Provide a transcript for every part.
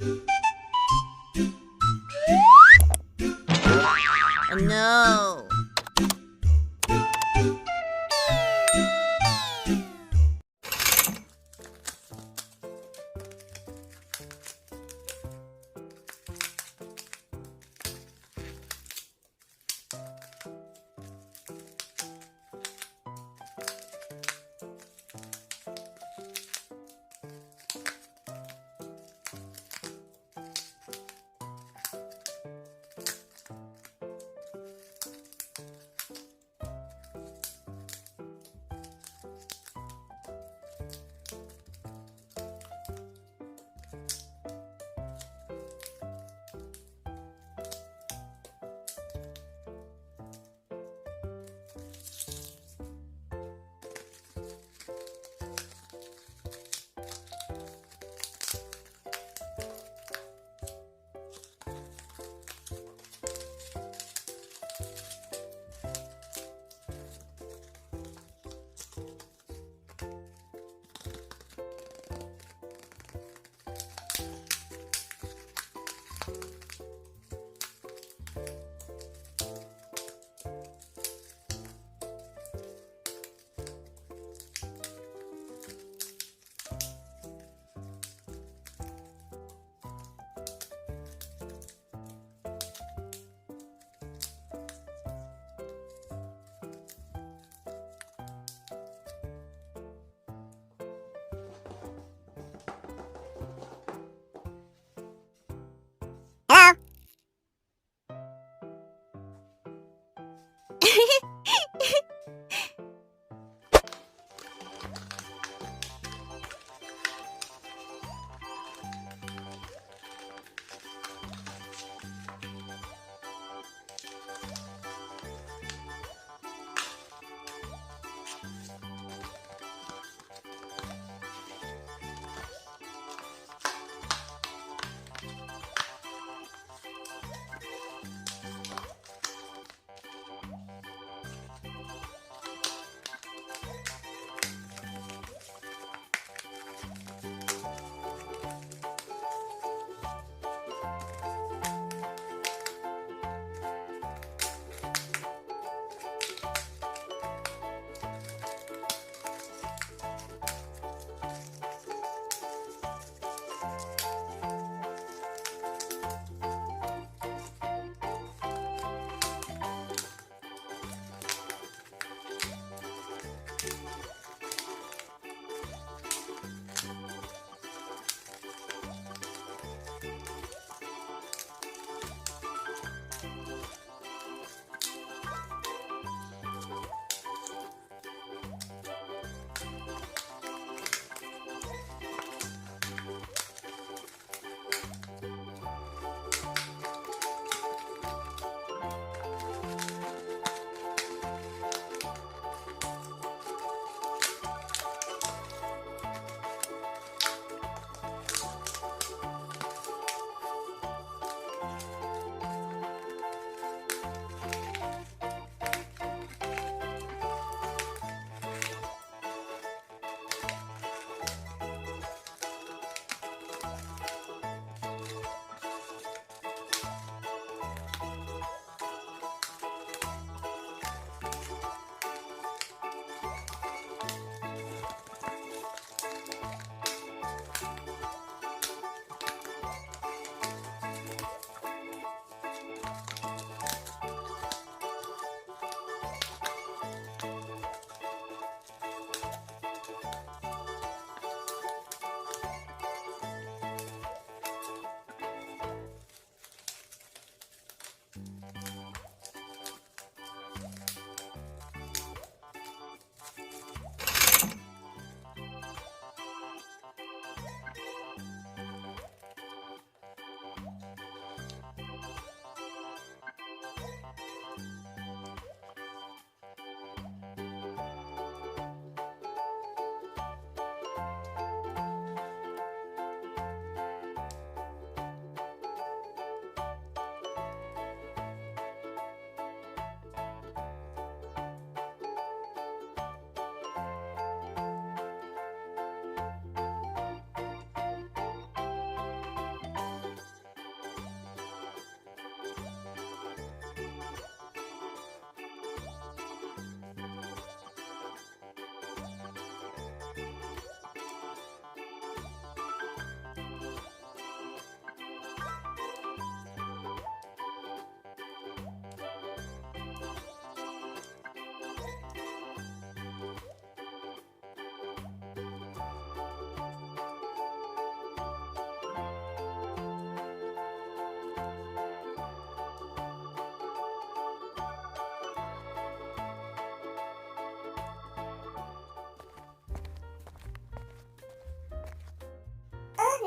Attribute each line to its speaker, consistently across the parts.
Speaker 1: Oh, no.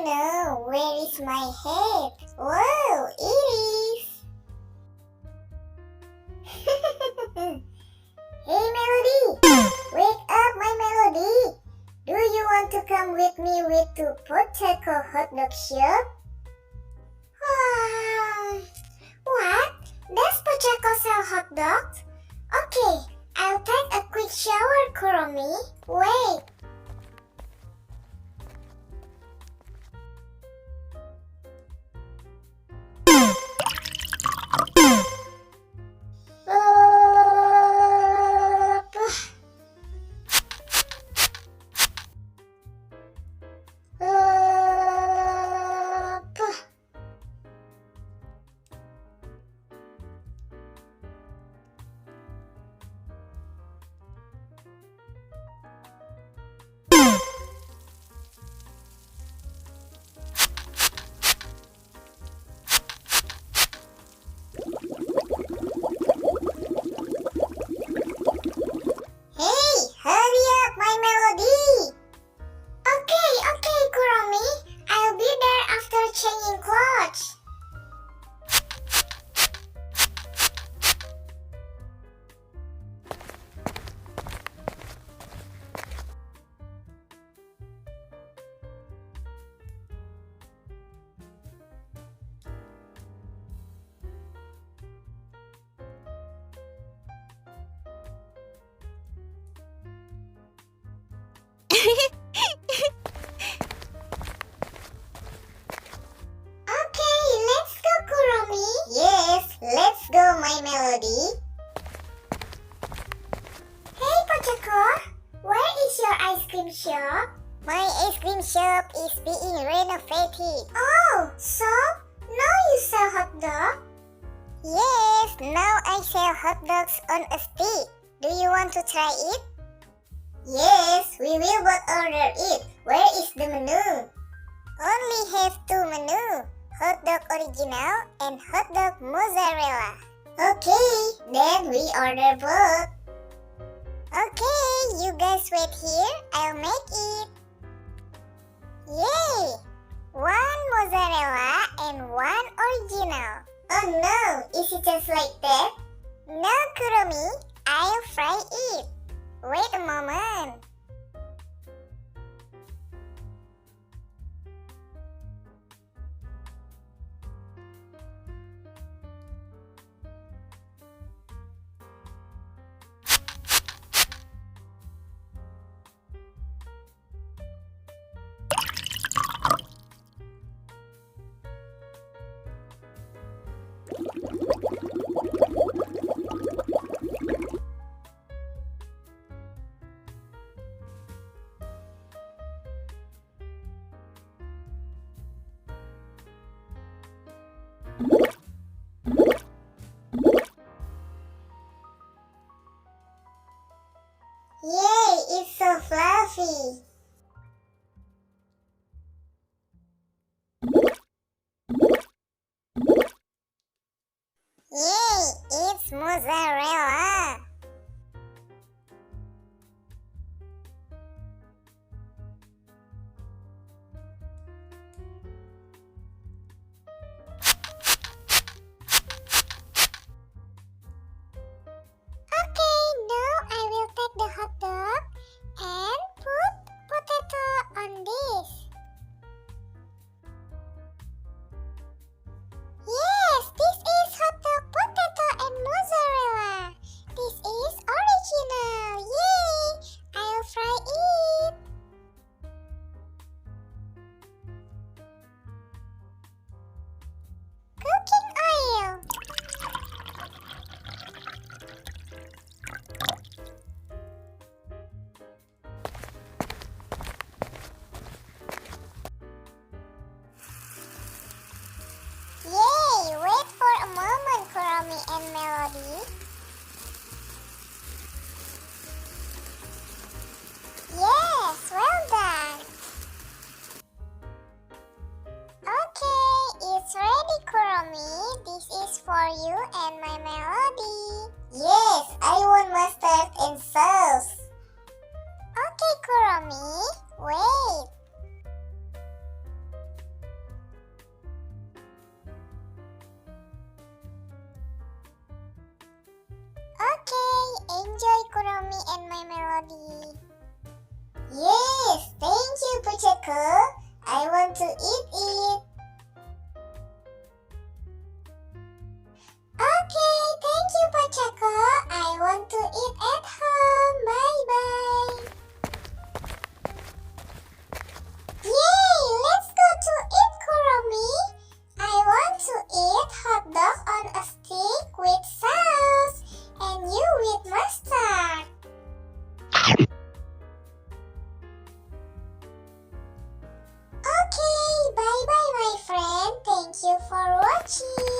Speaker 2: no, where is my head? Whoa, it is. Hey Melody, wake up my Melody. Do you want to come with me with to potato hot dog shop? What? Does Potato sell hot dogs? Okay, I'll take a quick shower, Kuromi. Wait. Okay, let's go, Kuromi. Yes, let's go, my Melody. Hey, Potato, where is your ice cream shop? My ice cream shop is being renovated. Oh, so now you sell hot dog? Yes, now I sell hot dogs on a stick. Do you want to try it? Yes, we will both order it. Where is the menu? Only have two menu, hot dog original and hot dog mozzarella. Okay, then we order both. Okay, you guys wait here, I'll make it. Yay! One mozzarella and one original. Oh no, is it just like that? No, Kuromi, I'll fry it. Wait a moment. Yay, it's so fluffy. Yay, it's mozzarella. Okay, now I will take the hot dog and put potato on this. Yes, this is hot dog, potato, and mozzarella. enjoy Kuromi and my melody. Yes, thank you, Puchaku. I want to eat it. Okay, thank you, Puchaku. I want to eat at home. Bye-bye. Yay, let's go to eat Kuromi. I want to eat hot dog on a stick with sauce and you with mustard. Okay, bye-bye my friend. Thank you for watching.